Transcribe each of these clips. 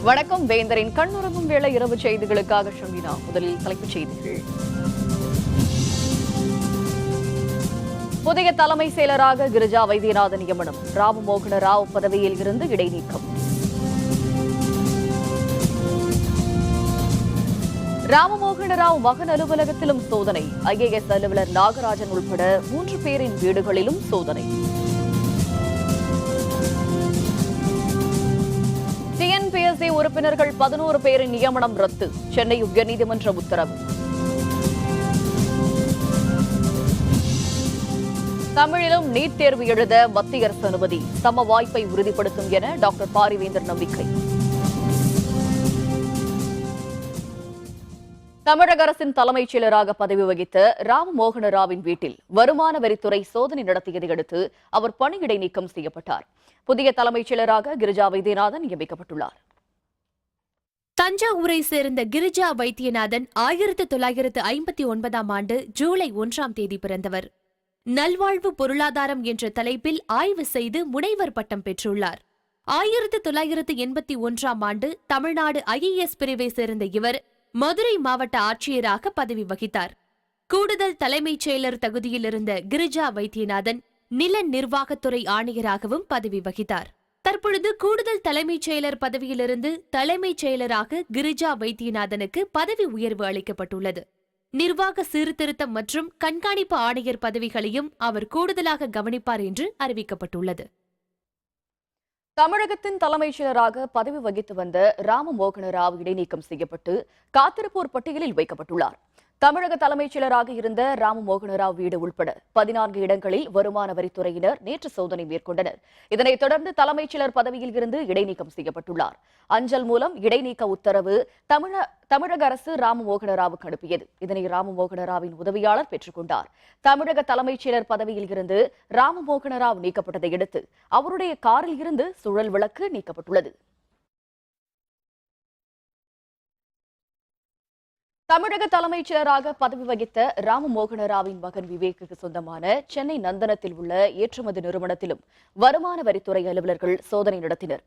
வணக்கம். வேந்தரின் கண்ணுறங்கும் வேளை இரவு செய்திகளுக்காக ஷமீனா. முதலில் தலைப்புச் செய்திகள். புதிய தலைமை செயலராக கிரிஜா வைத்தியநாதன் நியமனம். ராமமோகன ராவ் பதவியில் இருந்து இடைநீக்கம். ராமமோகன ராவ் மகன் அலுவலகத்திலும் சோதனை. IAS அலுவலர் நாகராஜன் உட்பட 3 பேரின் வீடுகளிலும் சோதனை. TNPSC உறுப்பினர்கள் 11 பேரின் நியமனம் ரத்து. சென்னை உயர்நீதிமன்ற உத்தரவு. தமிழிலும் நீட் தேர்வு எழுத மத்திய அரசு அனுமதி. சம வாய்ப்பை உறுதிப்படுத்தும் என டாக்டர் பாரிவேந்தர் நம்பிக்கை. தமிழக அரசின் தலைமைச் செயலராக பதவி வகித்த ராமமோகன ராவின் வீட்டில் வருமான வரித்துறை சோதனை நடத்தியதை அடுத்து அவர் பணியிடை நீக்கம் செய்யப்பட்டார். புதிய தலைமைச் செயலராக கிரிஜா வைத்தியநாதன் நியமிக்கப்பட்டுள்ளார். தஞ்சாவூரை சேர்ந்த கிரிஜா வைத்தியநாதன் 1959 ஆண்டு ஜூலை 1 பிறந்தவர். நல்வாழ்வு பொருளாதாரம் என்ற தலைப்பில் ஆய்வு செய்து முனைவர் பட்டம் பெற்றுள்ளார். 1981 ஆண்டு தமிழ்நாடு IAS பிரிவை சேர்ந்த இவர் மதுரை மாவட்ட ஆட்சியராக பதவி வகித்தார். கூடுதல் தலைமைச் செயலர் தகுதியில் இருந்த கிரிஜா வைத்தியநாதன் நில நிர்வாகத்துறை ஆணையராகவும் பதவி வகித்தார். தற்பொழுது கூடுதல் தலைமைச் செயலர் பதவியிலிருந்து தலைமைச் செயலராக கிரிஜா வைத்தியநாதனுக்கு பதவி உயர்வு அளிக்கப்பட்டுள்ளது. நிர்வாக சீர்திருத்தம் மற்றும் கண்காணிப்பு ஆணையர் பதவிகளையும் அவர் கூடுதலாக கவனிப்பார் என்று அறிவிக்கப்பட்டுள்ளது. தமிழகத்தின் தலைமைச் செயலராக பதவி வகித்து வந்த ராமமோகன ராவ் இடைநீக்கம் செய்யப்பட்டு காத்திருப்போர் பட்டியலில் வைக்கப்பட்டுள்ளார். தமிழக தலைமைச் செயலராக இருந்த ராமமோகன ராவ் வீடு உட்பட 14 இடங்களில் வருமான வரித்துறையினர் நேற்று சோதனை மேற்கொண்டனர். இதனைத் தொடர்ந்து தலைமைச் செயலர் பதவியில் இருந்து இடைநீக்கம் செய்யப்பட்டுள்ளார். அஞ்சல் மூலம் இடைநீக்க உத்தரவு தமிழக அரசு ராமமோகன ராவுக்கு அனுப்பியது. இதனை ராமமோகன ராவின் உதவியாளர் பெற்றுக் கொண்டார். தமிழக தலைமைச் செயலர் பதவியில் இருந்து ராமமோகன ராவ் நீக்கப்பட்டதை அடுத்து அவருடைய காரில் இருந்து சுழல் விளக்கு நீக்கப்பட்டுள்ளது. தமிழக தலைமைச் செயலராக பதவி வகித்த ராமமோகன ராவின் மகன் விவேக்குக்கு சொந்தமான சென்னை நந்தனத்தில் உள்ள ஏற்றுமதி நிறுவனத்திலும் வருமான வரித்துறை அலுவலர்கள் சோதனை நடத்தினர்.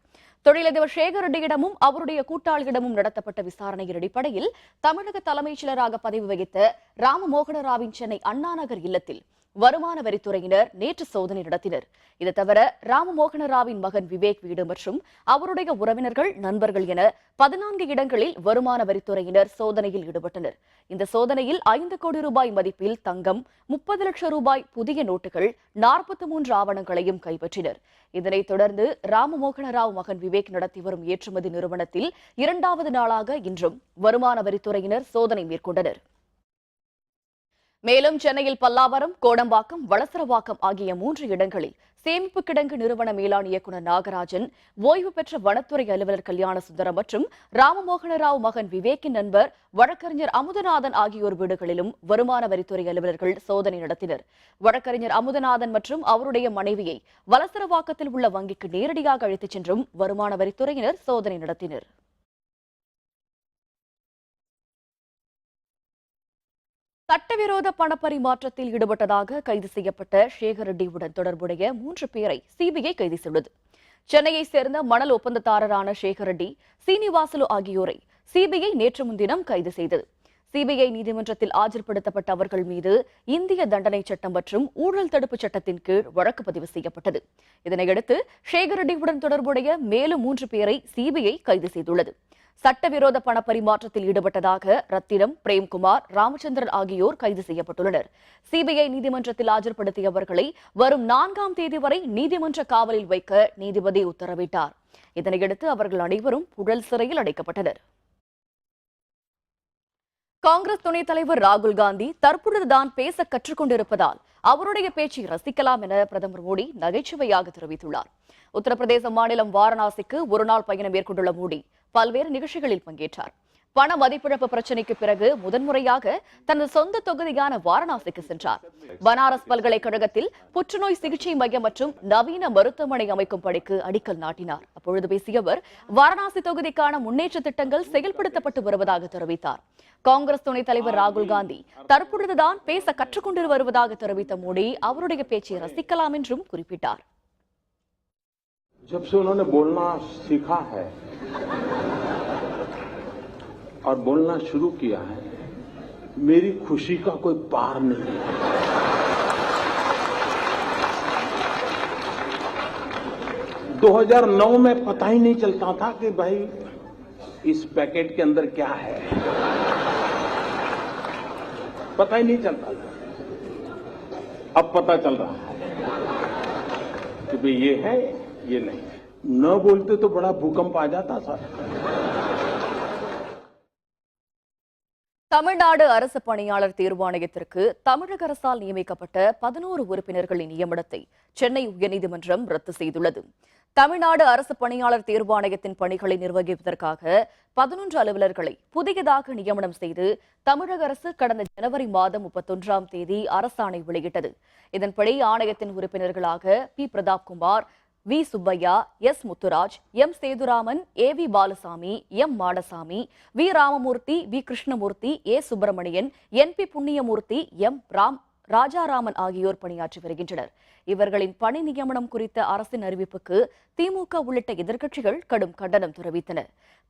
தொழிலதிபர் சேகர் ரெட்டியிடமும் அவருடைய கூட்டாளியிடமும் நடத்தப்பட்ட விசாரணையின் அடிப்படையில் தமிழக தலைமைச் செயலராக பதவி வகித்த ராமமோகன ராவின் சென்னை அண்ணா நகர் இல்லத்தில் வருமான வரித்துறையினர் நேற்று சோதனை நடத்தினர். இது தவிர ராமமோகன ராவின் மகன் விவேக் வீடு மற்றும் அவருடைய உறவினர்கள், நண்பர்கள் என 14 இடங்களில் வருமான வரித்துறையினர் சோதனையில் ஈடுபட்டனர். இந்த சோதனையில் 5 கோடி ரூபாய் மதிப்பில் தங்கம், 30 லட்சம் ரூபாய் புதிய நோட்டுகள், 43 ஆவணங்களையும் கைப்பற்றினர். இதனைத் தொடர்ந்து ராமமோகன ராவ் மகன் விவேக் நடத்தி வரும் ஏற்றுமதி நிறுவனத்தில் 2வது நாளாக இன்றும் வருமான வரித்துறையினர் சோதனை மேற்கொண்டனர். மேலும் சென்னையில் பல்லாவரம், கோடம்பாக்கம், வளசரவாக்கம் ஆகிய 3 இடங்களில் சேமிப்பு கிடங்கு நிறுவன மேலாண் இயக்குநர் நாகராஜன், ஓய்வு பெற்ற வனத்துறை அலுவலர் கல்யாண சுந்தரம் மற்றும் ராமமோகன ராவ் மகன் விவேக்கின் நண்பர் வழக்கறிஞர் அமுதநாதன் ஆகியோர் வீடுகளிலும் வருமான வரித்துறை அலுவலர்கள் சோதனை நடத்தினர். வழக்கறிஞர் அமுதநாதன் மற்றும் அவருடைய மனைவியை வளசரவாக்கத்தில் உள்ள வங்கிக்கு நேரடியாக அழைத்துச் சென்றும் வருமான வரித்துறையினர் சோதனை நடத்தினர். சட்டவிரோத பணப்பரிமாற்றத்தில் ஈடுபட்டதாக கைது செய்யப்பட்ட சேகர் ரெட்டியுடன் தொடர்புடைய 3 பேரை சிபிஐ கைது செய்துள்ளது. சென்னையைச் சேர்ந்த மணல் ஒப்பந்ததாரரான சேகர் ரெட்டி, சீனிவாசலு ஆகியோரை சிபிஐ நேற்று முன்தினம் கைது செய்தது. சிபிஐ நீதிமன்றத்தில் ஆஜர்படுத்தப்பட்ட அவர்கள் மீது இந்திய தண்டனை சட்டம் மற்றும் ஊழல் தடுப்பு சட்டத்தின் கீழ் வழக்கு பதிவு செய்யப்பட்டது. இதனையடுத்து சேகர் ரெட்டியுடன் தொடர்புடைய மேலும் 3 பேரை சிபிஐ கைது செய்துள்ளது. சட்டவிரோத பணப்பரிமாற்றத்தில் ஈடுபட்டதாக ரத்தினம், பிரேம்குமார், ராமச்சந்திரன் ஆகியோர் கைது செய்யப்பட்டுள்ளனர். சிபிஐ நீதிமன்றத்தில் ஆஜர்படுத்தியவர்களை வரும் 4ஆம் தேதி வரை நீதிமன்ற காவலில் வைக்க நீதிபதி உத்தரவிட்டார். இதனையடுத்து அவர்கள் அனைவரும் புழல் சிறையில் அடைக்கப்பட்டனர். காங்கிரஸ் துணைத் தலைவர் ராகுல் காந்தி தற்பொழுதுதான் பேச கற்றுக்கொண்டிருப்பதால் அவருடைய பேச்சை ரசிக்கலாம் என பிரதமர் மோடி நகைச்சுவையாக தெரிவித்துள்ளார். உத்தரப்பிரதேச மாநிலம் வாரணாசிக்கு ஒருநாள் பயணம் மேற்கொண்டுள்ள மோடி பல்வேறு நிகழ்ச்சிகளில் பங்கேற்றார். பண மதிப்பிழப்பு பிரச்சினைக்கு பிறகு முதன்முறையாக தனது சொந்த தொகுதியான வாரணாசிக்கு சென்றார். பனாரஸ் பல்கலைக்கழகத்தில் புற்றுநோய் சிகிச்சை மையம் மற்றும் நவீன மருத்துவமனை அமைக்கும் பணிக்கு அடிக்கல் நாட்டினார். அப்பொழுது பேசிய அவர் வாரணாசி தொகுதிக்கான முன்னேற்ற திட்டங்கள் செயல்படுத்தப்பட்டு வருவதாக தெரிவித்தார். காங்கிரஸ் துணைத் தலைவர் ராகுல் காந்தி தற்பொழுதுதான் பேச கற்றுக்கொண்டு வருவதாக தெரிவித்த மோடி அவருடைய பேச்சை ரசிக்கலாம் என்றும் குறிப்பிட்டார். जब से उन्होंने बोलना सीखा है और बोलना शुरू किया है, मेरी खुशी का कोई पार नहीं है। 2009 में पता ही नहीं चलता था कि भाई इस पैकेट के अंदर क्या है, पता ही नहीं चलता था। अब पता चल रहा है कि भाई ये है, ये नहीं है। न बोलते तो बड़ा भूकंप आ जाता सर। தமிழ்நாடு அரசு பணியாளர் தேர்வாணையத்திற்கு தமிழக அரசால் நியமிக்கப்பட்ட 11 உறுப்பினர்களின் நியமனத்தை சென்னை உயர்நீதிமன்றம் ரத்து செய்துள்ளது. தமிழ்நாடு அரசு பணியாளர் தேர்வாணையத்தின் பணிகளை நிர்வகிப்பதற்காக 11 அலுவலர்களை புதியதாக நியமனம் செய்து தமிழக அரசு கடந்த ஜனவரி மாதம் 31ஆம் தேதி அரசாணை வெளியிட்டது. இதன்படி ஆணையத்தின் உறுப்பினர்களாக P. Prathapkumar, V. Subbaiah, S. Muthuraj, M. Sethuraman, A. V. Balasamy, M. Madasamy, V. Ramamoorthy, V. Krishnamoorthy, A. Subramanian, N. P. Punniyamoorthy, M. Rajaraman ஆகியோர் பணியாற்றி வருகின்றனர். இவர்களின் பணி நியமனம் குறித்த அரசின் அறிவிப்புக்கு திமுக உள்ளிட்ட எதிர்க்கட்சிகள் கடும் கண்டனம் தெரிவித்தன.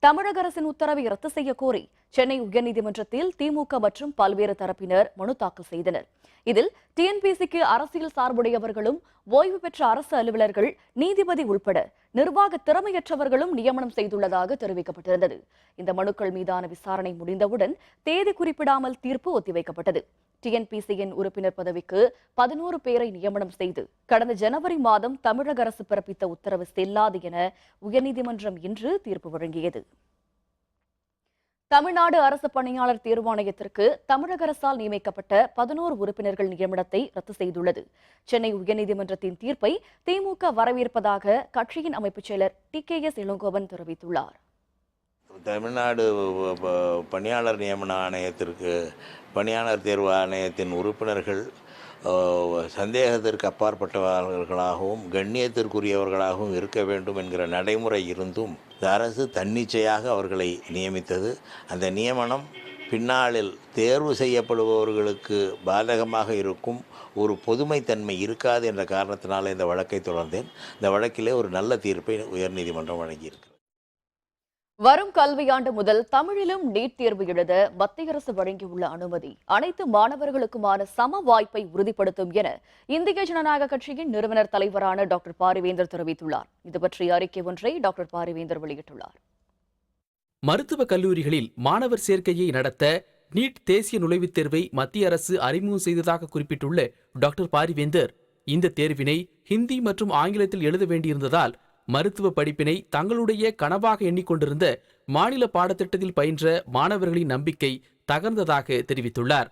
தமிழக அரசின் உத்தரவை ரத்து செய்ய கோரி சென்னை உயர்நீதிமன்றத்தில் திமுக மற்றும் பல்வேறு தரப்பினர் மனு தாக்கல் செய்தனர். இதில் டிஎன்பிசிக்கு அரசியல் சார்புடையவர்களும் ஓய்வு பெற்ற அரசு அலுவலர்கள், நீதிபதி உள்பட நிர்வாக திறமையற்றவர்களும் நியமனம் செய்துள்ளதாக தெரிவிக்கப்பட்டிருந்தது. இந்த மனுக்கள் மீதான விசாரணை முடிந்தவுடன் தேதி குறிப்பிடாமல் தீர்ப்பு ஒத்திவைக்கப்பட்டது. டிஎன்பிசியின் உறுப்பினர் பதவிக்கு 11 பேரை நியமனம் செய்து கடந்த ஜனவரி மாதம் தமிழக அரசு பிறப்பித்த உத்தரவு செல்லாது என உயர்நீதிமன்றம் இன்று தீர்ப்பு வழங்கியது. தமிழ்நாடு அரசு பணியாளர் தேர்வாணையத்திற்கு தமிழக அரசால் நியமிக்கப்பட்ட 11 உறுப்பினர்கள் நியமனத்தை ரத்து செய்துள்ளது. சென்னை உயர்நீதிமன்றத்தின் தீர்ப்பை திமுக வரவேற்பதாக கட்சியின் அமைப்புச் செயலர் TKS இளங்கோவன் தெரிவித்துள்ளார். தமிழ்நாடு பணியாளர் நியமன ஆணையத்திற்கு பணியாளர் தேர்வு ஆணையத்தின் உறுப்பினர்கள் சந்தேகத்திற்கு அப்பாற்பட்டவர்களாகவும் கண்ணியத்திற்குரியவர்களாகவும் இருக்க வேண்டும் என்கிற நடைமுறை இருந்தும் இந்த அரசு தன்னிச்சையாக அவர்களை நியமித்தது. அந்த நியமனம் பின்னாளில் தேர்வு செய்யப்படுபவர்களுக்கு பாதகமாக இருக்கும், ஒரு பொதுமைத்தன்மை இருக்காது என்ற காரணத்தினால இந்த வழக்கை தொடர்ந்தேன். இந்த வழக்கிலே ஒரு நல்ல தீர்ப்பை உயர்நீதிமன்றம் வழங்கியிருக்கு. வரும் கல்வியாண்டு முதல் தமிழிலும் நீட் தேர்வு எழுத மத்திய அரசு வழங்கியுள்ள அனுமதி அனைத்து மாணவர்களுக்குமான சம வாய்ப்பை உறுதிப்படுத்தும் என இந்திய ஜனநாயக கட்சியின் நிறுவனர் தலைவரான டாக்டர் பாரிவேந்தர் தெரிவித்துள்ளார். இது பற்றிய அறிக்கை ஒன்றை டாக்டர் பாரிவேந்தர் வெளியிட்டுள்ளார். மருத்துவக் கல்லூரிகளில் மாணவர் சேர்க்கையை நடத்த நீட் தேசிய நுழைவுத் தேர்வை மத்திய அரசு அறிமுகம் செய்ததாக குறிப்பிட்டுள்ள டாக்டர் பாரிவேந்தர், இந்த தேர்வினை ஹிந்தி மற்றும் ஆங்கிலத்தில் எழுத வேண்டியிருந்ததால் மருத்துவ படிப்பினை தங்களுடைய கனவாக எண்ணிக்கொண்டிருந்த மாநில பாடத்திட்டத்தில் பயின்ற மாணவர்களின் நம்பிக்கை தகர்ந்ததாக தெரிவித்துள்ளார்.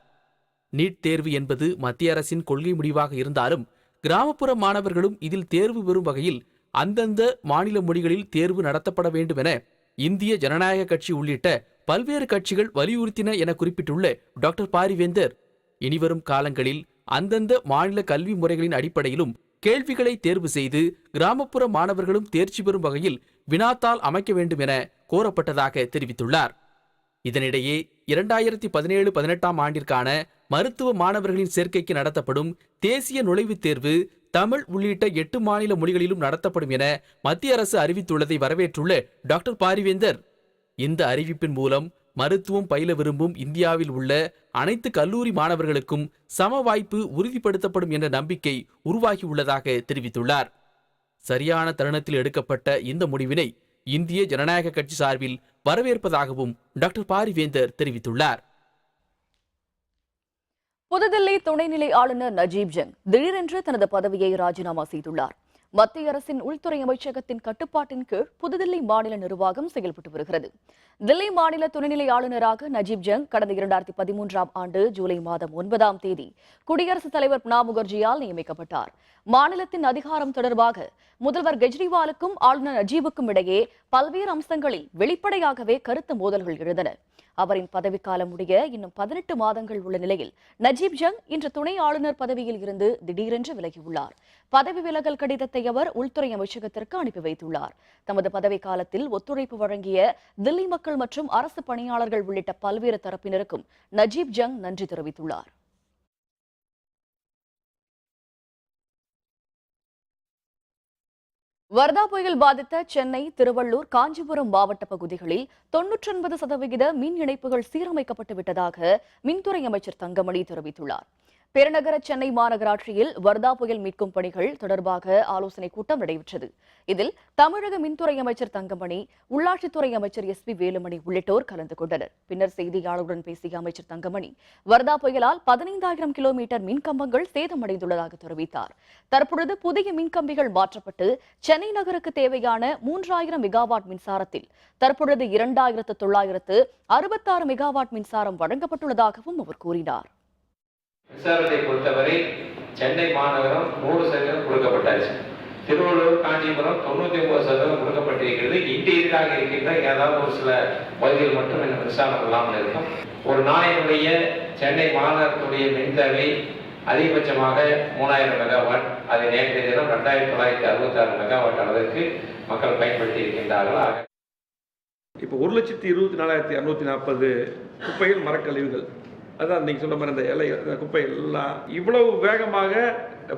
நீட் தேர்வு என்பது மத்திய அரசின் கொள்கை முடிவாக இருந்தாலும் கிராமப்புற மாணவர்களும் இதில் தேர்வு பெறும் வகையில் அந்தந்த மாநில மொழிகளில் தேர்வு நடத்தப்பட வேண்டும் என இந்திய ஜனநாயக கட்சி உள்ளிட்ட பல்வேறு கட்சிகள் வலியுறுத்தின என குறிப்பிட்டுள்ள டாக்டர் பாரிவேந்தர், இனிவரும் காலங்களில் அந்தந்த மாநில கல்வி முறைகளின் அடிப்படையிலும் கேள்விகளை தேர்வு செய்து கிராமப்புற மாணவர்களும் தேர்ச்சி பெறும் வகையில் வினாத்தாள் அமைக்க வேண்டும் என கோரப்பட்டதாக தெரிவித்துள்ளார். இதனிடையே 2017-18 ஆண்டிற்கான மருத்துவ மாணவர்களின் சேர்க்கைக்கு நடத்தப்படும் தேசிய நுழைவுத் தேர்வு தமிழ் உள்ளிட்ட 8 மாநில மொழிகளிலும் நடத்தப்படும் என மத்திய அரசு அறிவித்துள்ளதை வரவேற்றுள்ள டாக்டர் பாரிவேந்தர், இந்த அறிவிப்பின் மூலம் மருத்துவம் பயில விரும்பும் இந்தியாவில் உள்ள அனைத்து கல்லூரி மாணவர்களுக்கும் சம வாய்ப்பு உறுதிப்படுத்தப்படும் என்ற நம்பிக்கை உருவாகியுள்ளதாக தெரிவித்துள்ளார். சரியான தருணத்தில் எடுக்கப்பட்ட இந்த முடிவினை இந்திய ஜனநாயக கட்சி சார்பில் வரவேற்பதாகவும் டாக்டர் பாரிவேந்தர் தெரிவித்துள்ளார். புதுதில்லி துணைநிலை ஆளுநர் நஜீப் ஜங் திடீரென்று தனது பதவியை ராஜினாமா செய்துள்ளார். மத்திய அரசின் உள்துறை அமைச்சகத்தின் கட்டுப்பாட்டின் கீழ் புதுதில்லி மாநில நிர்வாகம் செயல்பட்டு வருகிறது. தில்லி மாநில துணைநிலை ஆளுநராக நஜீப் ஜங் கடந்த 2013ஆம் ஆண்டு ஜூலை மாதம் 9ஆம் தேதி குடியரசுத் தலைவர் பிரணாப் முகர்ஜியால் நியமிக்கப்பட்டார். மாநிலத்தின் அதிகாரம் தொடர்பாக முதல்வர் கெஜ்ரிவாலுக்கும் ஆளுநர் நஜீபுக்கும் இடையே பல்வேறு அம்சங்களில் வெளிப்படையாகவே கருத்து மோதல்கள் எழுந்தன. அவரின் பதவிக்காலம் முடிய இன்னும் 18 மாதங்கள் உள்ள நிலையில் நஜீப் ஜங் இன்று துணை ஆளுநர் பதவியில் இருந்து திடீரென்று விலகியுள்ளார். பதவி விலகல் கடிதத்தை அவர் உள்துறை அமைச்சகத்திற்கு அனுப்பி வைத்துள்ளார். தமது பதவி காலத்தில் ஒத்துழைப்பு வழங்கிய தில்லி மக்கள் மற்றும் அரசு பணியாளர்கள் உள்ளிட்ட பல்வேறு தரப்பினருக்கும் நஜீப் ஜங் நன்றி தெரிவித்துள்ளார். வர்தா புயல் பாதித்த சென்னை, திருவள்ளூர், காஞ்சிபுரம் மாவட்ட பகுதிகளில் 99% மின் இணைப்புகள் சீரமைக்கப்பட்டு விட்டதாக மின்துறை அமைச்சர் தங்கமணி தெரிவித்துள்ளார். பெருநகர சென்னை மாநகராட்சியில் வர்தா புயல் மீட்கும் பணிகள் தொடர்பாக ஆலோசனைக் கூட்டம் நடைபெற்றது. இதில் தமிழக மின்துறை அமைச்சர் தங்கமணி, உள்ளாட்சித்துறை அமைச்சர் SP வேலுமணி உள்ளிட்டோர் கலந்து கொண்டனர். பின்னர் செய்தியாளர்களுடன் பேசிய அமைச்சர் தங்கமணி, வர்தா புயலால் 15,000 கிலோமீட்டர் மின்கம்பங்கள் சேதமடைந்துள்ளதாக தெரிவித்தார். தற்பொழுது புதிய மின்கம்பிகள் மாற்றப்பட்டு சென்னை நகருக்கு தேவையான 3,000 மெகாவாட் மின்சாரத்தில் தற்பொழுது 2,966 மெகாவாட் மின்சாரம் வழங்கப்பட்டுள்ளதாகவும் அவர் கூறினார். மின்சாரத்தை பொறுத்தவரை சென்னை மாநகரம் 100% கொடுக்கப்பட்டாச்சு. திருவள்ளூர், காஞ்சிபுரம் 99% கொடுக்கப்பட்டிருக்கிறது. இன்டீரியராக இருக்கின்ற ஏதாவது ஒரு சில பகுதிகள் மட்டும் இந்த மின்சாரம் இல்லாமல் இருக்கும். ஒரு நாளினுடைய சென்னை மாநகரத்துடைய மின் தேவை அதிகபட்சமாக 3,000 மெகாவாட். அதை நேற்றைய தினம் 2,966 மெகாவாட் அளவிற்கு மக்கள் பயன்படுத்தி இருக்கின்றார்கள். இப்போ 1,24,640 குப்பைகள், மரக்கழிவுகள், அதான் நீங்கள் சொன்ன மாதிரி அந்த குப்பை எல்லாம் இவ்வளவு வேகமாக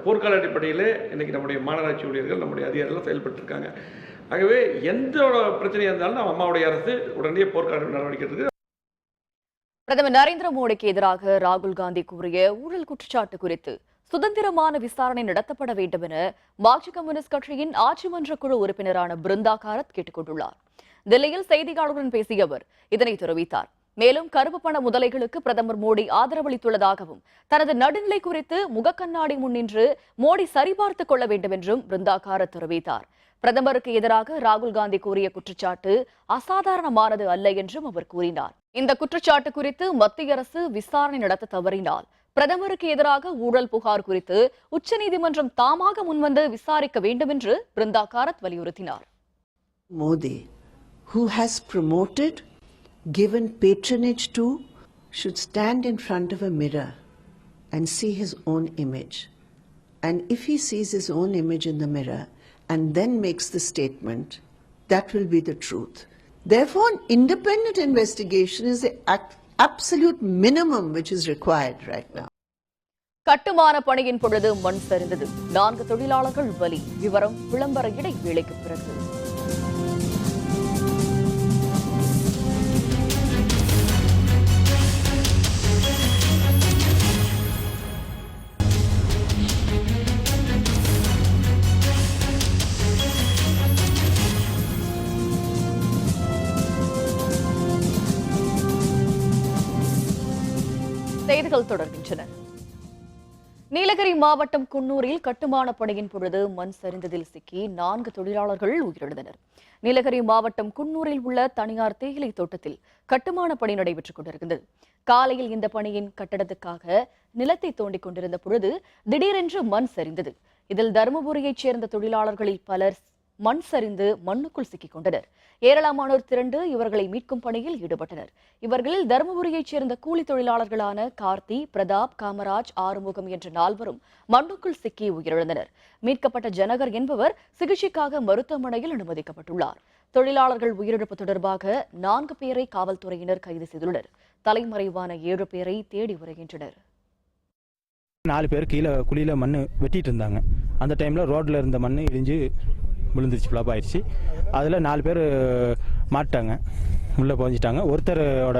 போர்க்கால அடிப்படையில் இன்னைக்கு நம்முடைய மாநகராட்சி ஊழியர்கள், நம்முடைய அதிகாரிகள் செயல்பட்டு. ஆகவே எந்த பிரச்சனையாக இருந்தாலும் நம்ம அம்மாவுடைய அரசு உடனே போர்க்கால நடவடிக்கை எடுத்து. பிரதமர் நரேந்திர மோடிக்கு எதிராக ராகுல் காந்தி கூறிய ஊழல் குற்றச்சாட்டு குறித்து சுதந்திரமான விசாரணை நடத்தப்பட வேண்டும் என மார்க்சிஸ்ட் கம்யூனிஸ்ட் கட்சியின் ஆட்சிமன்ற குழு உறுப்பினரான பிருந்தா காரத் கேட்டுக் கொண்டுள்ளார். தில்லியில் செய்தியாளர்களுடன் பேசிய அவர் இதனை தெரிவித்தார். மேலும் கருப்பு பண முதலைகளுக்கு பிரதமர் மோடி ஆதரவளித்துள்ளதாகவும் தனது நடுநிலை குறித்து முகக்கண்ணாடி முன்னின்று மோடி சரிபார்த்துக் கொள்ள வேண்டும் என்றும் பிருந்தா காரத் தெரிவித்தார். பிரதமருக்கு எதிராக ராகுல் காந்தி கூறிய குற்றச்சாட்டு அசாதாரணமானது அல்ல என்றும் அவர் கூறினார். இந்த குற்றச்சாட்டு குறித்து மத்திய அரசு விசாரணை நடத்த தவறினால் பிரதமருக்கு எதிராக ஊழல் புகார் குறித்து உச்சநீதிமன்றம் தாமாக முன்வந்து விசாரிக்க வேண்டும் என்று பிருந்தா காரத் வலியுறுத்தினார். Modi, who has promoted, given patronage to, should stand in front of a mirror and see his own image. And if he sees his own image in the mirror and then makes the statement, that will be the truth. Therefore, an independent investigation is the absolute minimum which is required right now. கட்டுமான பணியின் பொழுது மண் சரிந்தது. 4 தொழிலாளர்கள் பலி. விவரம் விளம்பர இடைவேளைக்கு பிறகு. செய்திகள் தொடர்கின்றன. நீலகிரி மாவட்டம் குன்னூரில் கட்டுமான பணியின் பொழுது மண் சரிந்ததில் சிக்கி 4 தொழிலாளர்கள் உயிரிழந்தனர். நீலகிரி மாவட்டம் குன்னூரில் உள்ள தனியார் தேயிலை தோட்டத்தில் கட்டுமான பணி நடைபெற்றுக் கொண்டிருந்தது. காலையில் இந்த பணியின் கட்டடத்துக்காக நிலத்தை தோண்டிக் கொண்டிருந்த பொழுது திடீரென்று மண் சரிந்தது. இதில் தருமபுரியைச் சேர்ந்த தொழிலாளர்களில் பலர் மண் சரிந்து மண்ணுக்குள் சிக்கிக் கொண்டனர். ஏராளமானோர் திரண்டு இவர்களை மீட்கும் பணியில் ஈடுபட்டனர். இவர்களில் தருமபுரியைச் சேர்ந்த கூலி தொழிலாளர்களான கார்த்தி, பிரதாப், காமராஜ், ஆறுமுகம் என்ற 4 மண்ணுக்குள் சிக்கி உயிரிழந்தனர். மீட்கப்பட்ட ஜனகர் என்பவர் சிகிச்சைக்காக மருத்துவமனையில் அனுமதிக்கப்பட்டுள்ளார். தொழிலாளர்கள் உயிரிழப்பு தொடர்பாக 4 பேரை காவல்துறையினர் கைது செய்துள்ளனர். தலைமறைவான 7 பேரை தேடி வருகின்றனர். 4 பேர் கீழே குழியில மண் வெட்டிட்டு இருந்தாங்க. அந்த டைம்ல ரோட்ல இருந்த மண் இடிஞ்சு விழுந்துருச்சு, ஃப்ளாப் ஆயிடுச்சு. அதில் 4 பேர் மாட்டாங்க, உள்ளே புதைஞ்சிட்டாங்க. ஒருத்தரோட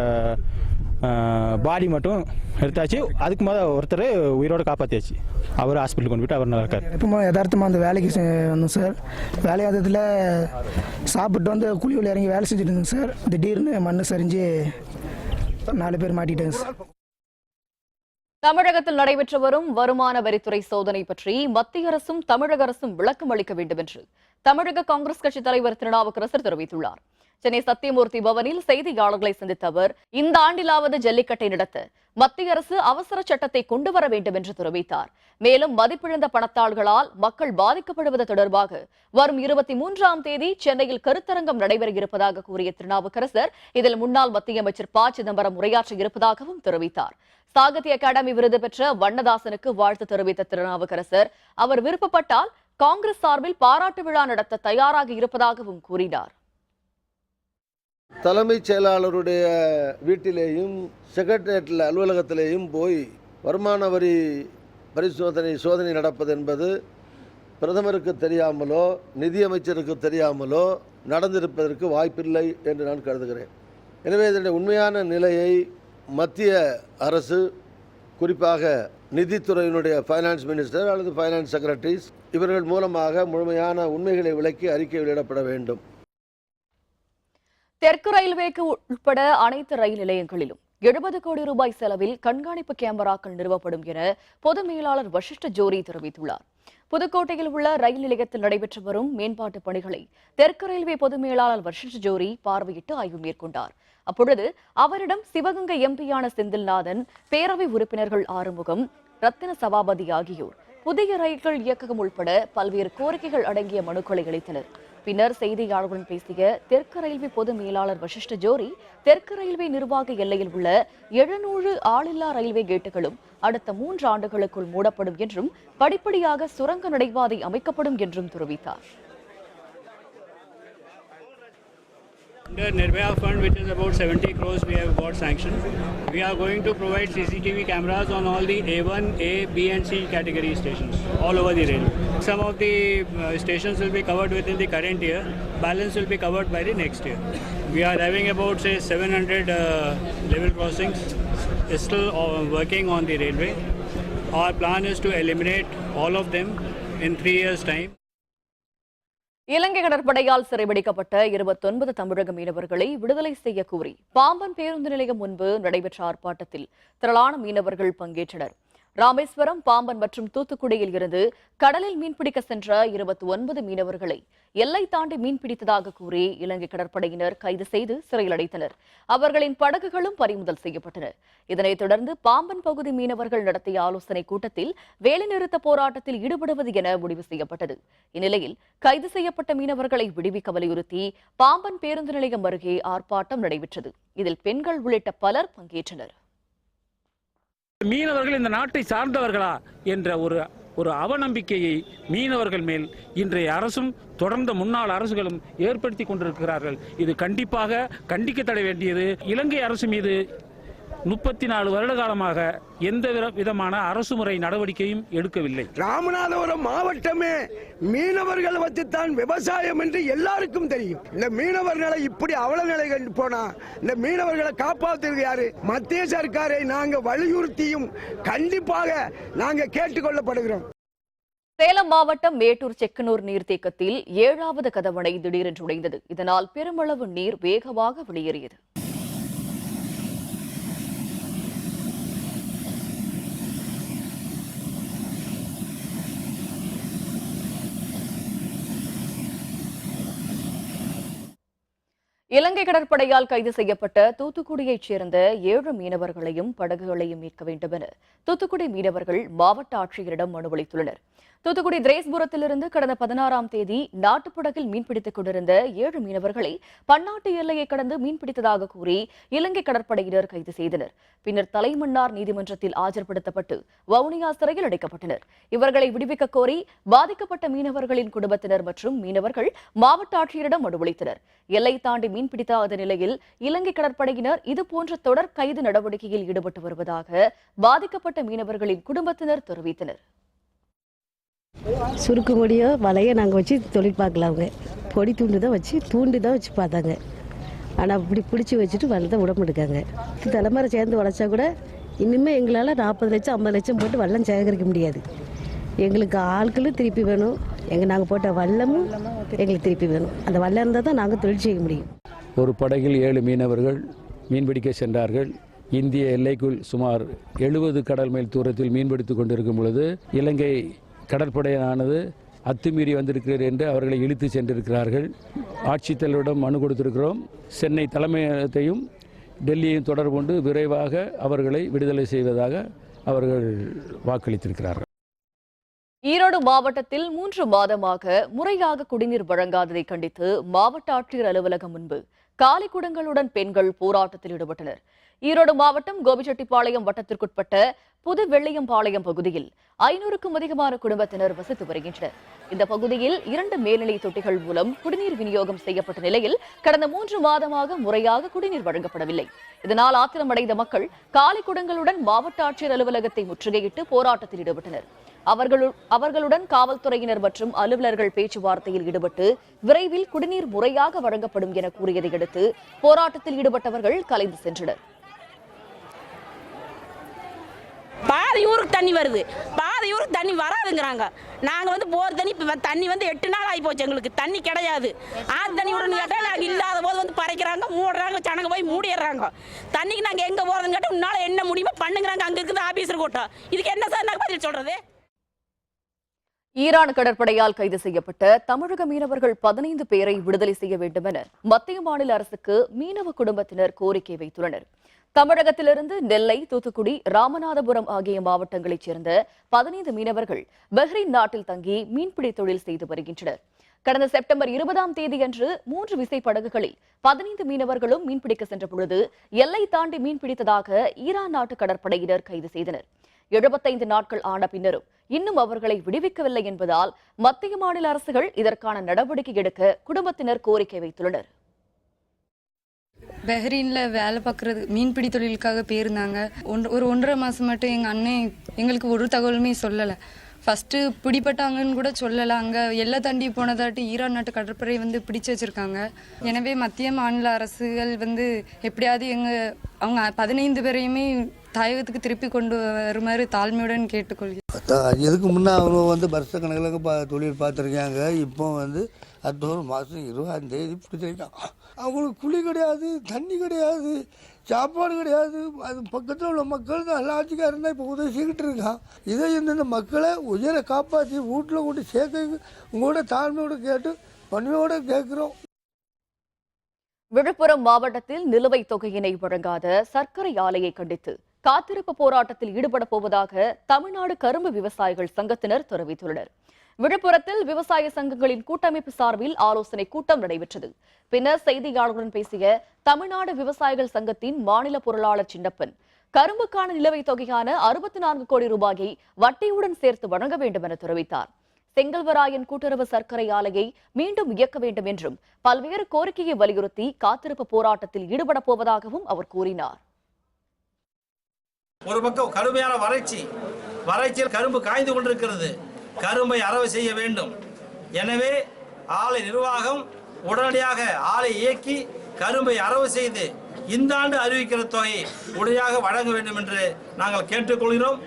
பாடி மட்டும் எடுத்தாச்சு. அதுக்கு முதல் ஒருத்தர் உயிரோடு காப்பாற்றியாச்சு. அவர் ஹாஸ்பிட்டல் கொண்டு போய்ட்டு அவர் நல்லா இருக்கார். எப்போ யதார்த்தமாக அந்த வேலைக்கு வந்தோம் சார். வேலையாததில் சாப்பிட்டு வந்து குழியில் இறங்கி வேலை செஞ்சுட்டு இருந்தோம் சார். திடீர்னு மண் சரிஞ்சு 4 பேர் மாட்டிட்டாங்க சார். தமிழகத்தில் நடைபெற்று வரும் வருமான வரித்துறை சோதனை பற்றி மத்திய அரசும் தமிழக அரசும் விளக்கம் அளிக்க வேண்டும் என்று தமிழக காங்கிரஸ் கட்சித் தலைவர் திருநாவுக்கரசர் தெரிவித்துள்ளார். சென்னை சத்தியமூர்த்தி பவனில் செய்தியாளர்களை சந்தித்த அவர், இந்த ஆண்டிலாவது ஜல்லிக்கட்டை நடத்த மத்திய அரசு அவசர சட்டத்தை கொண்டு வர வேண்டும் என்று தெரிவித்தார். மேலும் மதிப்பிழந்த பணத்தாள்களால் மக்கள் பாதிக்கப்படுவது தொடர்பாக வரும் 23ஆம் தேதி சென்னையில் கருத்தரங்கம் நடைபெற இருப்பதாக கூறிய திருநாவுக்கரசர், இதில் முன்னாள் மத்திய அமைச்சர் ப. சிதம்பரம் உரையாற்ற இருப்பதாகவும் தெரிவித்தார். சாகித்ய அகாடமி விருது பெற்ற வண்ணதாசனுக்கு வாழ்த்து தெரிவித்த திருநாவுக்கரசர், அவர் விருப்பப்பட்டால் காங்கிரஸ் சார்பில் பாராட்டு விழா நடத்த தயாராக இருப்பதாகவும் கூறினார். தலைமைச் செயலாளருடைய வீட்டிலேயும் செக்ரட்டரியேட்டில் அலுவலகத்திலேயும் போய் வருமான வரி சோதனை நடப்பது என்பது பிரதமருக்கு தெரியாமலோ நிதியமைச்சருக்கு தெரியாமலோ நடந்திருப்பதற்கு வாய்ப்பில்லை என்று நான் கருதுகிறேன். எனவே இதனுடைய உண்மையான நிலையை மத்திய அரசு, குறிப்பாக நிதித்துறையினுடைய ஃபைனான்ஸ் மினிஸ்டர் அல்லது ஃபைனான்ஸ் செக்ரட்டரிஸ் இவர்கள் மூலமாக முழுமையான உண்மைகளை விளக்கி அறிக்கை வெளியிடப்பட வேண்டும். தெற்கு ரயில்வேக்கு உட்பட அனைத்து ரயில் நிலையங்களிலும் 70 கோடி ரூபாய் செலவில் கண்காணிப்பு கேமராக்கள் நிறுவப்படும் என பொது மேலாளர் வசிஷ்ட ஜோரி தெரிவித்துள்ளார். புதுக்கோட்டையில் உள்ள ரயில் நிலையத்தில் நடைபெற்று வரும் மேம்பாட்டு பணிகளை தெற்கு ரயில்வே பொது மேலாளர் வசிஷ்ட ஜோரி பார்வையிட்டு ஆய்வு மேற்கொண்டார். அப்பொழுது அவரிடம் சிவகங்கை எம்பியான செந்தில்நாதன், பேரவை உறுப்பினர்கள் ஆறுமுகம், ரத்தின சபாபதி ஆகியோர் புதிய ரயில்கள் இயக்ககம் உட்பட பல்வேறு கோரிக்கைகள் அடங்கிய மனுக்களை அளித்தனர். பின்னர் செய்தியாளர்களுடன் பேசிய தெற்கு ரயில்வே பொது மேலாளர் வசிஷ்ட ஜோரி, தெற்கு ரயில்வே நிர்வாக எல்லையில் உள்ள 700 ஆளில்லா ரயில்வே கேட்டுகளும் அடுத்த 3 ஆண்டுகளுக்குள் மூடப்படும் என்றும் படிப்படியாக சுரங்க நடைபாதை அமைக்கப்படும் என்றும் தெரிவித்தார். Under Nirbhaya Fund, which is about 70 crores, we have got sanctioned. We are going to provide CCTV cameras on all the A1, A, B and C category stations all over the railway. Some of the stations will be covered within the current year. Balance will be covered by the next year. We are having about, say, 700 level crossings. Is still working on the railway. Our plan is to eliminate all of them in 3 years' time. இலங்கை கடற்படையால் சிறைபிடிக்கப்பட்ட 29 தமிழக மீனவர்களை விடுதலை செய்ய கோரி பாம்பன் பேருந்து நிலையம் முன்பு நடைபெற்ற ஆர்ப்பாட்டத்தில் திரளான மீனவர்கள் பங்கேற்றனர். ராமேஸ்வரம், பாம்பன் மற்றும் தூத்துக்குடியில் இருந்து கடலில் மீன்பிடிக்க சென்ற 29 மீனவர்களை எல்லை தாண்டி மீன்பிடித்ததாக கூறி இலங்கை கடற்படையினர் கைது செய்து சிறையில் அடைத்தனர். அவர்களின் படகுகளும் பறிமுதல் செய்யப்பட்டன. இதனைத் தொடர்ந்து பாம்பன் பகுதி மீனவர்கள் நடத்திய ஆலோசனைக் கூட்டத்தில் வேலைநிறுத்த போராட்டத்தில் ஈடுபடுவது என முடிவு செய்யப்பட்டது. இந்நிலையில் கைது செய்யப்பட்ட மீனவர்களை விடுவிக்க வலியுறுத்தி பாம்பன் பேருந்து நிலையம் அருகே ஆர்ப்பாட்டம் நடைபெற்றது. இதில் பெண்கள் உள்ளிட்ட பலர் பங்கேற்றனர். மீனவர்கள் இந்த நாட்டை சார்ந்தவர்களா என்ற ஒரு அவநம்பிக்கையை மீனவர்கள் மேல் இன்றைய அரசும் தொடர்ந்த முன்னாள் அரசுகளும் ஏற்படுத்தி கொண்டிருக்கிறார்கள். இது கண்டிப்பாக கண்டிக்கப்பட வேண்டியது. இலங்கை அரசு மீது 34 வருட காலமாக எந்த விதமான அரசுமுறை நடவடிக்கையும் எடுக்கவில்லை. ராமநாதபுரம் மாவட்டமே மீனவர்கள் வச்சுத்தான் விவசாயம் என்று எல்லாருக்கும் தெரியும். இந்த மீனவர்களை இப்படி அவல நிலை கண்டு போனா இந்த மீனவர்களை காப்பாற்றுவது யாரு? மத்திய சர்க்காரை நாங்கள் வலியுறுத்தியும் கண்டிப்பாக நாங்கள் கேட்டுக்கொள்ளப்படுகிறோம். சேலம் மாவட்டம் மேட்டூர் செக்கனூர் நீர்த்தேக்கத்தில் 7வது கதவணை திடீரென்று உடைந்தது. இதனால் பெருமளவு நீர் வேகமாக வெளியேறியது. இலங்கை கடற்படையால் கைது செய்யப்பட்ட தூத்துக்குடியைச் சேர்ந்த 7 மீனவர்களையும் படகுகளையும் மீட்க வேண்டும் என தூத்துக்குடி மீனவர்கள் மாவட்ட ஆட்சியரிடம் மனு அளித்துள்ளனர். தூத்துக்குடி திரேஸ்புரத்திலிருந்து கடந்த 16ஆம் தேதி நாட்டுப்படகில் மீன்பிடித்துக் கொண்டிருந்த 7 மீனவர்களை பன்னாட்டு எல்லையை கடந்து மீன்பிடித்ததாக கூறி இலங்கை கடற்படையினர் கைது செய்தனர். பின்னர் தலைமன்னார் நீதிமன்றத்தில் ஆஜர்படுத்தப்பட்டு வவுனியா சிறையில் அடைக்கப்பட்டனர். இவர்களை விடுவிக்க கோரி பாதிக்கப்பட்ட மீனவர்களின் குடும்பத்தினர் மற்றும் மீனவர்கள் மாவட்ட ஆட்சியரிடம் மனு அளித்தனர். எல்லை தாண்டி மீன்பிடிக்காத நிலையில் இலங்கை கடற்படையினர் இதுபோன்ற தொடர் கைது நடவடிக்கையில் ஈடுபட்டு வருவதாக பாதிக்கப்பட்ட மீனவர்களின் குடும்பத்தினர் தெரிவித்தனர். சுருக்கு கொடியோ வலையை நாங்கள் வச்சு தொழில் பார்க்கலாம். அவங்க பொடி தூண்டு தான் வச்சு பார்த்தாங்க. ஆனால் அப்படி பிடிச்சி வச்சுட்டு வல்லத்தை விட மாட்டேங்காங்க. தலைமுறை சேர்ந்து உழைச்சா கூட இனிமேல் எங்களால் 40 லட்சம் 50 லட்சம் போட்டு வல்லம் சேகரிக்க முடியாது. எங்களுக்கு ஆட்களும் திருப்பி வேணும். நாங்கள் போட்ட வல்லமும் எங்களுக்கு திருப்பி வேணும். அந்த வல்லம் இருந்தால் தான் நாங்கள் தொழில் செய்ய முடியும். ஒரு படகில் 7 மீனவர்கள் மீன்பிடிக்க சென்றார்கள். இந்திய எல்லைக்குள் சுமார் 70 கடல் மைல் தூரத்தில் மீன்பிடித்துக் கொண்டிருக்கும் பொழுது இலங்கை கடற்படையானது அத்துமீறி வந்திருக்கிறது என்று அவர்களை இழுத்து சென்றிருக்கிறார்கள். ஆட்சித்தலைவரிடம் மனு கொடுத்திருக்கிறோம். சென்னை தலைமையகத்தையும் டெல்லியையும் தொடர்பு கொண்டு விரைவாக அவர்களை விடுதலை செய்வதாக அவர்கள் வாக்களித்திருக்கிறார்கள். ஈரோடு மாவட்டத்தில் 3 மாதமாக முறையாக குடிநீர் வழங்காததை கண்டித்து மாவட்ட ஆட்சியர் அலுவலகம் முன்பு காலி குடங்களுடன் பெண்கள் போராட்டத்தில் ஈடுபட்டனர். ஈரோடு மாவட்டம் கோபிச்செட்டிப்பாளையம் வட்டத்திற்குட்பட்ட புது வெள்ளியம்பாளையம் பகுதியில் 500க்கும் அதிகமான குடும்பத்தினர் வசித்து வருகின்றனர். இந்த பகுதியில் 2 மேல்நிலை தொட்டிகள் மூலம் குடிநீர் விநியோகம் செய்யப்பட்ட நிலையில் கடந்த 3 மாதமாக முறையாக குடிநீர் வழங்கப்படவில்லை. இதனால் ஆத்திரமடைந்த மக்கள் காலி குடங்களுடன் மாவட்ட ஆட்சியர் அலுவலகத்தை முற்றுகையிட்டு போராட்டத்தில் ஈடுபட்டனர். அவர்களுடன் காவல்துறையினர் மற்றும் அலுவலர்கள் பேச்சுவார்த்தையில் ஈடுபட்டு விரைவில் குடிநீர் முறையாக வழங்கப்படும் என கூறியதை அடுத்து போராட்டத்தில் ஈடுபட்டவர்கள் கலைந்து சென்றனர். பாதி ஊருக்கு தண்ணி வருது, பாதி ஊருக்கு தண்ணி வராதுங்கிறாங்க. நாங்கள் வந்து போர் தண்ணி வந்து 8 நாள் ஆகி போச்சு, எங்களுக்கு தண்ணி கிடையாது. ஆறு தண்ணி விடணும்னு கேட்டால் நாங்கள் இல்லாத போது வந்து பறைக்கிறாங்க, மூடுறாங்க, ஜனங்க போய் மூடிடுறாங்க. தண்ணிக்கு நாங்கள் எங்கே போகிறதுன்னு கேட்டால் உன்னால் என்ன முடியுமோ பண்ணுங்கிறாங்க. அங்கே இருக்குது ஆபீஸர் கூட்டம். இதுக்கு என்ன சார் நாங்கள் பதில் சொல்கிறது? ஈரான் கடற்படையால் கைது செய்யப்பட்ட தமிழக மீனவர்கள் 15 பேரை விடுதலை செய்ய வேண்டும் என மத்திய மாநில அரசுக்கு மீனவ குடும்பத்தினர் கோரிக்கை வைத்துள்ளனர். தமிழகத்திலிருந்து நெல்லை, தூத்துக்குடி, ராமநாதபுரம் ஆகிய மாவட்டங்களைச் சேர்ந்த 15 மீனவர்கள் பஹ்ரைன் நாட்டில் தங்கி மீன்பிடி தொழில் செய்து வருகின்றனர். கடந்த செப்டம்பர் 20ஆம் தேதியன்று 3 விசைப்படகுகளில் 15 மீனவர்களும் மீன்பிடிக்க சென்ற பொழுது எல்லை தாண்டி மீன்பிடித்ததாக ஈரான் நாட்டு கடற்படையினர் கைது செய்தனர். 75 நாட்கள் ஆன பின்னரும் இன்னும் அவர்களை விடுவிக்கவில்லை என்பதால் மத்திய மாநில அரசுகள் இதற்கான நடவடிக்கை எடுக்க குடும்பத்தினர் கோரிக்கை வைத்துள்ளனர். பஹ்ரைனில் வேலை பார்க்குறது மீன்பிடி தொழிலுக்காக போயிருந்தாங்க. ஒரு 1.5 மாதம் மட்டும் எங்கள் அண்ணன் எங்களுக்கு ஒரு தகவலுமே சொல்லலை. ஃபஸ்ட்டு பிடிப்பட்டாங்கன்னு கூட சொல்லலை. அங்கே எல்லை தாண்டி போனதாட்டி ஈரான் நாட்டு கடற்படை வந்து பிடிச்சு வச்சுருக்காங்க. எனவே மத்திய மாநில அரசுகள் வந்து எப்படியாவது அவங்க 15 பேரையுமே தாயகத்துக்கு திருப்பி கொண்டு வருமாறு தாழ்மையுடன் கேட்டுக்கொள்கிறேன். இதுக்கு முன்னே அவங்க வந்து வருஷ கணக்கில் தொழில் பார்த்துருக்காங்க. இப்போ வந்து அடுத்த ஒரு மாதம் 20ஆம் தேதி பிடிச்சிருக்காங்க. அவங்களுக்கு குழி கிடையாது, தண்ணி கிடையாது, சாப்பாடு கிடையாது. அது பக்கத்தில் உள்ள மக்கள் தான் எல்லாத்துக்காக இருந்தால் இப்போ உதவி செய்கிட்டு இருக்கான். இதை இந்த மக்களை உயிரை காப்பாற்றி வீட்டில் கொண்டு சேர்க்க உங்களோட தாழ்மையோடு கேட்டு பணியோடு கேட்குறோம். விழுப்புரம் மாவட்டத்தில் நிலுவைத் தொகையினை வழங்காத சர்க்கரை ஆலையை கண்டித்து காத்திருப்பு போராட்டத்தில் ஈடுபட போவதாக தமிழ்நாடு கரும்பு விவசாயிகள் சங்கத்தினர் தெரிவித்துள்ளனர். விழுப்புரத்தில் விவசாய சங்கங்களின் கூட்டமைப்பு சார்பில் ஆலோசனை கூட்டம் நடைபெற்றது. பின்னர் செய்தியாளர்களுடன் பேசிய தமிழ்நாடு விவசாயிகள் சங்கத்தின் மாநில பொருளாளர் சின்னப்பன், கரும்புக்கான நிலுவைத் தொகையான 64 கோடி ரூபாயை வட்டியுடன் சேர்த்து வழங்க வேண்டும் என தெரிவித்தார். செங்கல்வராயன் கூட்டுறவு சர்க்கரை ஆலையை மீண்டும் இயக்க வேண்டும் என்றும் பல்வேறு கோரிக்கையை வலியுறுத்தி காத்திருப்பு போராட்டத்தில் ஈடுபட போவதாகவும் அவர் கூறினார். ஒரு பக்கம் கடுமையான வறட்சியில் கரும்பு காய்ந்து கொண்டிருக்கிறது. கரும்பை அரவை செய்ய வேண்டும். எனவே ஆலை நிர்வாகம் உடனடியாக ஆலை இயக்கி கரும்பை அரவு செய்து இந்த ஆண்டு அறிவிக்கிற தொகையை உடனடியாக வழங்க வேண்டும் என்று நாங்கள் கேட்டுக்கொள்கிறோம்.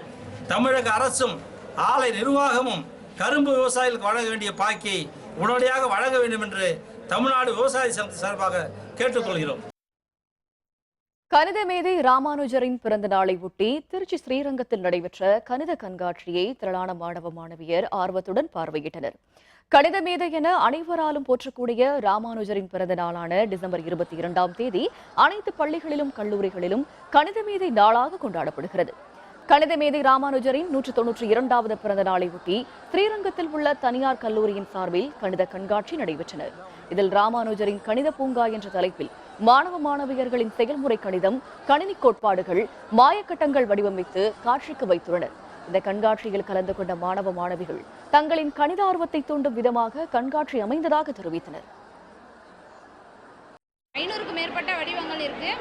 தமிழக அரசும் ஆலை நிர்வாகமும் கரும்பு விவசாயிகளுக்கு வழங்க வேண்டிய பாக்கியை உடனடியாக வழங்க வேண்டும் என்று தமிழ்நாடு விவசாய சங்கத்தின் சார்பாக கேட்டுக்கொள்கிறோம். கணித மேதை ராமானுஜரின் பிறந்த நாளை ஒட்டி திருச்சி ஸ்ரீரங்கத்தில் நடைபெற்ற கணித கண்காட்சியை திரளான மாணவ மாணவியர் ஆர்வத்துடன் பார்வையிட்டனர். கணித மேதை என அனைவராலும் போற்றக்கூடிய ராமானுஜரின் பிறந்த நாளான டிசம்பர் 22ஆம் தேதி அனைத்து பள்ளிகளிலும் கல்லூரிகளிலும் கணித மேதை நாளாக கொண்டாடப்படுகிறது. கணித மேதை ராமானுஜரின் 192வது பிறந்த நாளை ஒட்டி ஸ்ரீரங்கத்தில் உள்ள தனியார் கல்லூரியின் சார்பில் கணித கண்காட்சி நடைபெற்றன. இதில் ராமானுஜரின் கணித பூங்கா என்ற தலைப்பில் மாணவ மாணவியர்களின் செயல்முறை கணிதம், கணினி கோட்பாடுகள், மாயக்கட்டங்கள் வடிவமைத்து காட்சிக்கு வைத்துள்ளனர். இந்த கண்காட்சியில் கலந்து கொண்ட மாணவ மாணவிகள் தங்களின் கணித ஆர்வத்தை தூண்டும் விதமாக கண்காட்சி அமைந்ததாக தெரிவித்தனர். 500க்கும் மேற்பட்ட வடிவங்கள் இருக்கு.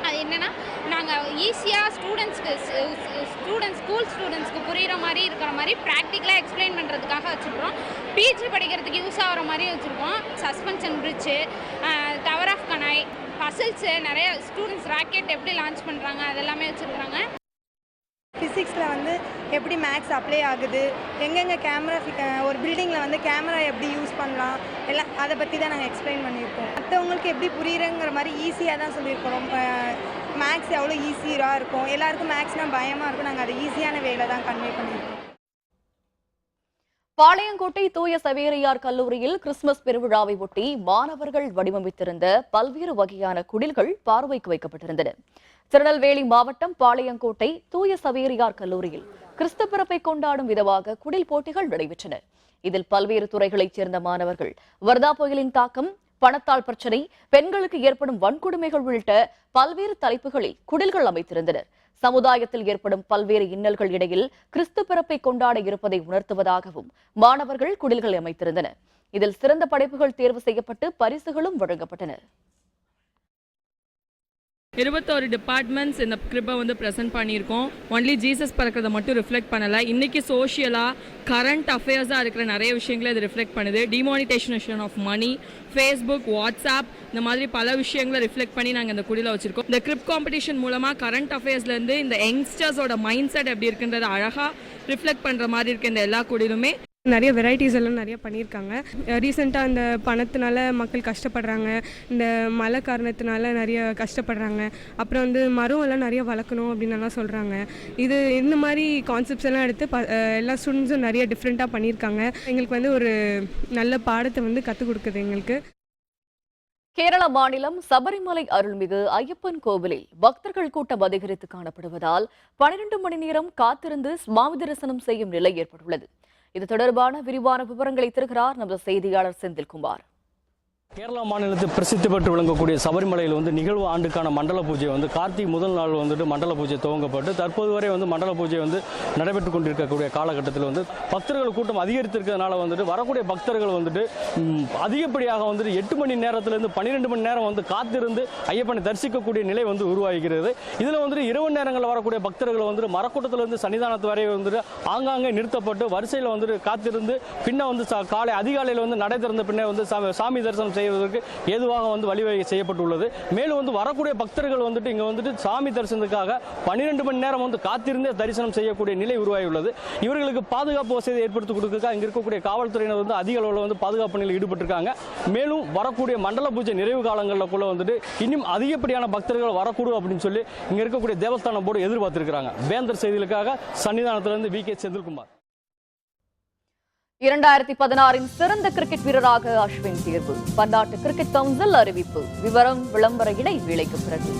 அது என்னன்னா, நாங்கள் ஈஸியாக ஸ்கூல் ஸ்டூடெண்ட்ஸ்க்கு புரிகிற மாதிரி இருக்கிற மாதிரி ப்ராக்டிக்கலாக எக்ஸ்பிளைன் பண்ணுறதுக்காக வச்சுருக்கோம். பிஜி படிக்கிறதுக்கு யூஸ் ஆகிற மாதிரி வச்சுருக்கோம். Suspension bridge, tower of Hanoi, puzzles, நிறைய ஸ்டூடெண்ட்ஸ் ராக்கெட் எப்படி லான்ச் பண்ணுறாங்க அதெல்லாமே வச்சுருக்காங்க. ஃபிசிக்ஸில் வந்து எப்படி மேக்ஸ் அப்ளை ஆகுது, எங்கெங்கே கேமரா ஒரு பில்டிங்கில் வந்து கேமரா எப்படி யூஸ் பண்ணலாம், எல்லாம் அதை பற்றி தான் நாங்கள் எக்ஸ்பிளைன் பண்ணியிருக்கோம். மற்றவங்களுக்கு எப்படி புரியுறங்கிற மாதிரி ஈஸியாக தான் சொல்லியிருக்கோம். மேக்ஸ் எவ்வளோ ஈஸியாக இருக்கும், எல்லாருக்கும் மேக்ஸ்னால் பயமாக இருக்கும். நாங்கள் அதை ஈஸியான வேலை தான் கன்வே பண்ணியிருக்கோம். பாளையங்கோட்டை தூய சவேரியார் கல்லூரியில் கிறிஸ்துமஸ் பெருவிழாவை ஒட்டி மாணவர்கள் வடிவமைத்திருந்த பல்வேறு வகையான குடில்கள் பார்வைக்கு வைக்கப்பட்டிருந்தன. திருநெல்வேலி மாவட்டம் பாளையங்கோட்டை தூய சவேரியார் கல்லூரியில் கிறிஸ்து பிறப்பை கொண்டாடும் விதமாக குடில் போட்டிகள் நடைபெற்றன. இதில் பல்வேறு துறைகளைச் சேர்ந்த மாணவர்கள் வர்தா புயலின் தாக்கம், பணத்தால் பிரச்சனை, பெண்களுக்கு ஏற்படும் வன்கொடுமைகள் உள்ளிட்ட பல்வேறு தலைப்புகளில் குடில்கள் அமைத்திருந்தனர். சமுதாயத்தில் ஏற்படும் பல்வேறு இன்னல்கள் இடையில் கிறிஸ்து பிறப்பை கொண்டாட இருப்பதை உணர்த்துவதாகவும் மாணவர்கள் குடில்களை அமைத்திருந்தனர். இதில் சிறந்த படைப்புகள் தேர்வு செய்யப்பட்டு பரிசுகளும் வழங்கப்பட்டன. 21 டிபார்ட்மெண்ட்ஸ் இந்த கிரிப்பை வந்து ப்ரெசென்ட் பண்ணியிருக்கோம். ஒன்லி ஜீசஸ் பறக்கிறத மட்டும் ரிஃப்ளெக்ட் பண்ணலை. இன்றைக்கி சோஷியலாக கரண்ட் அஃபேர்ஸாக இருக்கிற நிறைய விஷயங்களை இது ரிஃப்ளெக்ட் பண்ணுது. டிமானிட்டேஷனேஷன் ஆஃப் மணி, ஃபேஸ்புக், வாட்ஸ்அப், இந்த மாதிரி பல விஷயங்களை ரிஃப்ளெக்ட் பண்ணி நாங்கள் இந்த குடியில் வச்சுருக்கோம். இந்த கிரிப் காம்படிஷன் மூலமாக கரண்ட் அஃபேர்ஸ்லேருந்து இந்த யங்ஸ்டர்ஸோட மைண்ட் செட் எப்படி இருக்குன்றதை அழகாக ரிஃப்ளெக்ட் பண்ணுற மாதிரி இருக்குது இந்த எல்லா குடியிலுமே. நிறைய வெரைட்டிஸ் எல்லாம் நிறைய பண்ணியிருக்காங்க. ரீசெண்டாக இந்த பணத்தினால மக்கள் கஷ்டப்படுறாங்க, இந்த மழை காரணத்தினால நிறைய கஷ்டப்படுறாங்க. அப்புறம் வந்து மரம் எல்லாம் நிறைய வளர்க்கணும் அப்படின்னு எல்லாம் சொல்கிறாங்க. இது இந்த மாதிரி கான்செப்ட்ஸ் எல்லாம் எடுத்து எல்லா ஸ்டூடெண்ட்ஸும் நிறைய டிஃப்ரெண்ட்டாக பண்ணியிருக்காங்க. எங்களுக்கு வந்து ஒரு நல்ல பாடத்தை வந்து கற்றுக் கொடுக்குது எங்களுக்கு. கேரள மாநிலம் சபரிமலை அருள்மிகு ஐயப்பன் கோவிலில் பக்தர்கள் கூட்டம் அதிகரித்து காணப்படுவதால் 12 மணி நேரம் காத்திருந்து சுவாமி தரிசனம் செய்யும் நிலை ஏற்பட்டுள்ளது. இது தொடர்பான விரிவான விவரங்களை தருகிறார் நமது செய்தியாளர் செந்தில்குமார். கேரளா மாநிலத்தில் பிரசித்தி பெற்று விளங்கக்கூடிய சபரிமலையில் வந்து நிகழ்வு ஆண்டுக்கான மண்டல பூஜை வந்து கார்த்திகை முதல் நாள் வந்துட்டு மண்டல பூஜை துவங்கப்பட்டு தற்போது வரை வந்து மண்டல பூஜை வந்து நடைபெற்று கொண்டிருக்கக்கூடிய காலகட்டத்தில் வந்து பக்தர்கள் கூட்டம் அதிகரித்திருக்கிறதுனால வந்துட்டு வரக்கூடிய பக்தர்கள் வந்துட்டு அதிகப்படியாக வந்துட்டு 8 மணி நேரத்திலிருந்து 12 மணி நேரம் வந்து காத்திருந்து ஐயப்பனை தரிசிக்கக்கூடிய நிலை வந்து உருவாகிறது. இதில் வந்துட்டு இரவு நேரங்களில் வரக்கூடிய பக்தர்கள் வந்துட்டு மரக்கூட்டத்திலிருந்து சன்னிதானத்து வரை வந்துட்டு ஆங்காங்கே நிறுத்தப்பட்டு வரிசையில் வந்துட்டு காத்திருந்து பின்ன வந்து காலை அதிகாலையில் வந்து நடை திறந்த பின்னே வந்து சாமி தரிசனம் செய்வதற்கு ஏதுவாக வந்து வழிவகை செய்யப்பட்டுள்ளது. மேலும் வந்து வரக்கூடிய பக்தர்கள் வந்துட்டு இங்க வந்துட்டு சாமி தரிசனத்துக்காக 12 மணி நேரம் வந்து காத்திருந்தே தரிசனம் செய்யக்கூடிய நிலை உருவாகியுள்ளது. இவர்களுக்கு பாதுகாப்பு வசதி ஏற்படுத்தி கொடுக்க இங்க இருக்கக்கூடிய காவல்துறையினர் வந்து அதிக அளவில் வந்து பாதுகாப்பு பணியில் ஈடுபட்டிருக்காங்க. மேலும் வரக்கூடிய மண்டல பூஜை நிறைவு காலங்களில் வந்துட்டு இன்னும் அதிகப்படியான பக்தர்கள் வரக்கூடும் அப்படின்னு சொல்லி இங்க இருக்கக்கூடிய தேவஸ்தான போர்டு எதிர்பார்த்திருக்கிறாங்க. வேந்தர் செய்திகளுக்காக சன்னிதானத்திலிருந்து வி.கே. செந்தில்குமார். 2016 சிறந்த கிரிக்கெட் வீரராக அஸ்வின் தேர்வு. பன்னாட்டு கிரிக்கெட் கவுன்சில் அறிவிப்பு. விவரம் விளம்பர இடைவேளைக்கு பிறகு.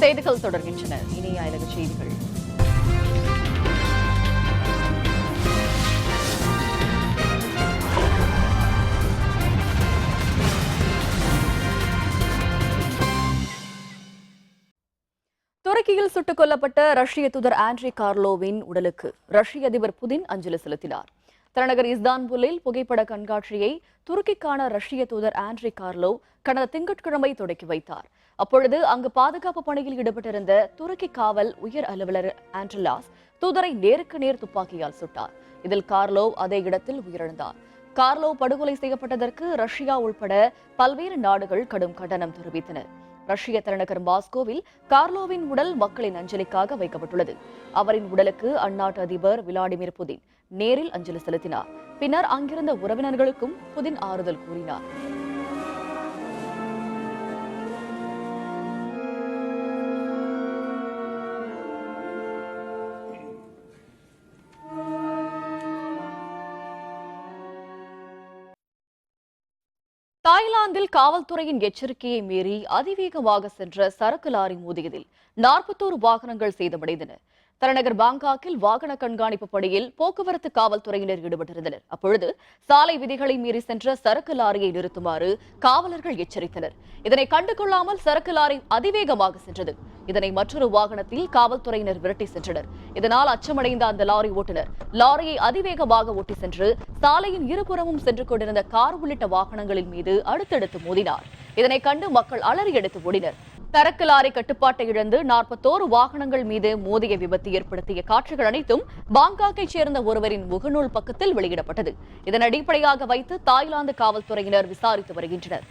செய்திகள் தொடர்கின்றன. இனி அயலக செய்திகள். துருக்கியில் சுட்டுக் கொல்லப்பட்ட ரஷ்ய தூதர் ஆண்ட்ரி கார்லோவின் உடலுக்கு ரஷ்ய அதிபர் புதின் அஞ்சலி செலுத்தினார். தலைநகர் இஸ்தான்புல்லில் புகைப்பட கண்காட்சியை துருக்கிக்கான ரஷ்ய தூதர் ஆண்ட்ரி கார்லோ கடந்த திங்கட்கிழமை தொடக்கி வைத்தார். அப்பொழுது அங்கு பாதுகாப்பு பணியில் ஈடுபட்டிருந்த துருக்கி காவல் உயர் அலுவலர் ஆண்ட்ரிலாஸ் தூதரை நேருக்கு நேர் துப்பாக்கியால் சுட்டார். இதில் கார்லோ அதே இடத்தில் உயிரிழந்தார். கார்லோ படுகொலை செய்யப்பட்டதற்கு ரஷ்யா உள்பட பல்வேறு நாடுகள் கடும் கண்டனம் தெரிவித்தன. ரஷ்ய தலைநகர் மாஸ்கோவில் கார்லோவின் உடல் மக்களின் அஞ்சலிக்காக வைக்கப்பட்டுள்ளது. அவரின் உடலுக்கு அந்நாட்டு அதிபர் விளாடிமிர் புதின் நேரில் அஞ்சலி செலுத்தினார். பின்னர் அங்கிருந்த உறவினர்களுக்கும் புதின் ஆறுதல் கூறினார். தாய்லாந்தில் காவல்துறையின் எச்சரிக்கையை மீறி அதிவேகமாக சென்ற சரக்கு லாரி மோதியதில் 41 வாகனங்கள் சேதமடைந்தன. தலைநகர் பாங்காக்கில் வாகன கண்காணிப்பு பணியில் போக்குவரத்து காவல்துறையினர் ஈடுபட்டிருந்தனர். அப்பொழுது சாலை விதிகளை மீறி சென்ற சரக்கு லாரியை நிறுத்துமாறு காவலர்கள் எச்சரித்தனர். இதனை கண்டுகொள்ளாமல் சரக்கு லாரி அதிவேகமாக சென்றது. இதனை மற்றொரு வாகனத்தில் காவல்துறையினர் விரட்டி சென்றனர். இதனால் அச்சமடைந்த அந்த லாரி ஓட்டுநர் லாரியை அதிவேகமாக ஓட்டி சென்று சாலையின் இருபுறமும் சென்று கொண்டிருந்த கார் உள்ளிட்ட வாகனங்களின் மீது அடுத்தடுத்து மோதினார். இதனை கண்டு மக்கள் அலறி எடுத்து ஓடினர். சரக்கு லாரி கட்டுப்பாட்டை இழந்து 41 வாகனங்கள் மீது மோதிய விபத்து ஏற்படுத்திய காட்சிகள் அனைத்தும் பாங்காக்கைச் சேர்ந்த ஒருவரின் முகநூல் பக்கத்தில் வெளியிடப்பட்டது. இதன் அடிப்படையாக வைத்து தாய்லாந்து காவல்துறையினர் விசாரித்து வருகின்றனர்.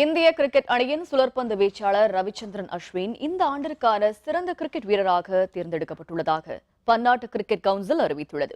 இந்திய கிரிக்கெட் அணியின் சுழற்பந்து வீச்சாளர் ரவிச்சந்திரன் அஸ்வின் இந்த ஆண்டிற்கான சிறந்த கிரிக்கெட் வீரராக தேர்ந்தெடுக்கப்பட்டுள்ளதாக பன்னாட்டு கிரிக்கெட் கவுன்சில் அறிவித்துள்ளது.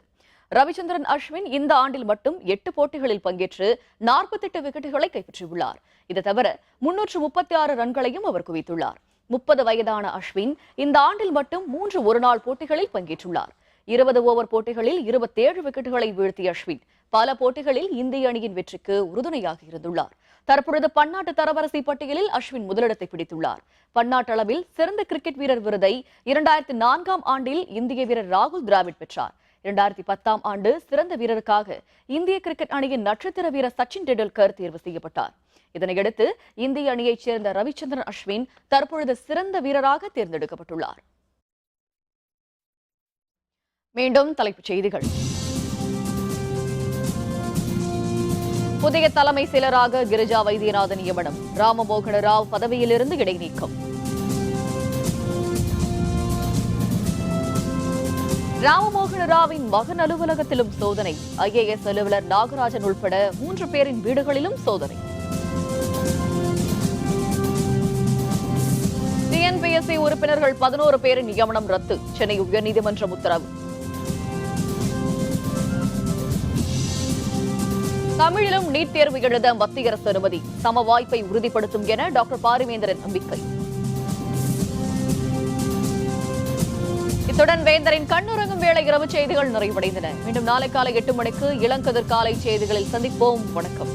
ரவிச்சந்திரன் அஸ்வின் இந்த ஆண்டில் மட்டும் 8 போட்டிகளில் பங்கேற்று 48 விக்கெட்டுகளை கைப்பற்றியுள்ளார். இது தவிர 336 ரன்களையும் அவர் குவித்துள்ளார். 30 வயதான அஸ்வின் இந்த ஆண்டில் மட்டும் 3 ஒருநாள் போட்டிகளில் பங்கேற்றுள்ளார். 20 ஓவர் போட்டிகளில் 27 விக்கெட்டுகளை வீழ்த்திய அஸ்வின் பல போட்டிகளில் இந்திய அணியின் வெற்றிக்கு உறுதுணையாக இருந்துள்ளார். தற்பொழுது பன்னாட்டு தரவரிசை பட்டியலில் அஸ்வின் முதலிடத்தை பிடித்துள்ளார். பன்னாட்டளவில் சிறந்த கிரிக்கெட் வீரர் விருதை 2004ஆம் ஆண்டில் இந்திய வீரர் ராகுல் டிராவிட் பெற்றார். 2010ஆம் ஆண்டு சிறந்த வீரருக்காக இந்திய கிரிக்கெட் அணியின் நட்சத்திர வீரர் சச்சின் டெண்டுல்கர் தேர்வு செய்யப்பட்டார். இதனையடுத்து இந்திய அணியைச் சேர்ந்த ரவிச்சந்திரன் அஸ்வின் தற்பொழுது சிறந்த வீரராக தேர்ந்தெடுக்கப்பட்டுள்ளார். மீண்டும் தலைப்புச் செய்திகள். புதிய தலைமை செயலராக கிரிஜா வைத்தியநாதன் நியமனம். ராமமோகன ராவ் பதவியிலிருந்து இடைநீக்கம். ராமமோகன ராவின் மகன் அலுவலகத்திலும் சோதனை. IAS அலுவலர் நாகராஜன் உட்பட 3 பேரின் வீடுகளிலும் சோதனை. TNPSC உறுப்பினர்கள் 11 பேரின் நியமனம் ரத்து. சென்னை உயர்நீதிமன்றம் உத்தரவு. தமிழிலும் நீட் தேர்வு எழுத மத்திய அரசு அனுமதி. சம வாய்ப்பை உறுதிப்படுத்தும் என டாக்டர் பாரிவேந்தரன் நம்பிக்கை. இத்துடன் வேந்தரின் கண்ணுறங்கும் வேளை இரவு செய்திகள் நிறைவடைந்தன. மீண்டும் நாளை காலை 8 மணிக்கு இளங்கதிர் காலை செய்திகளில் சந்திப்போம். வணக்கம்.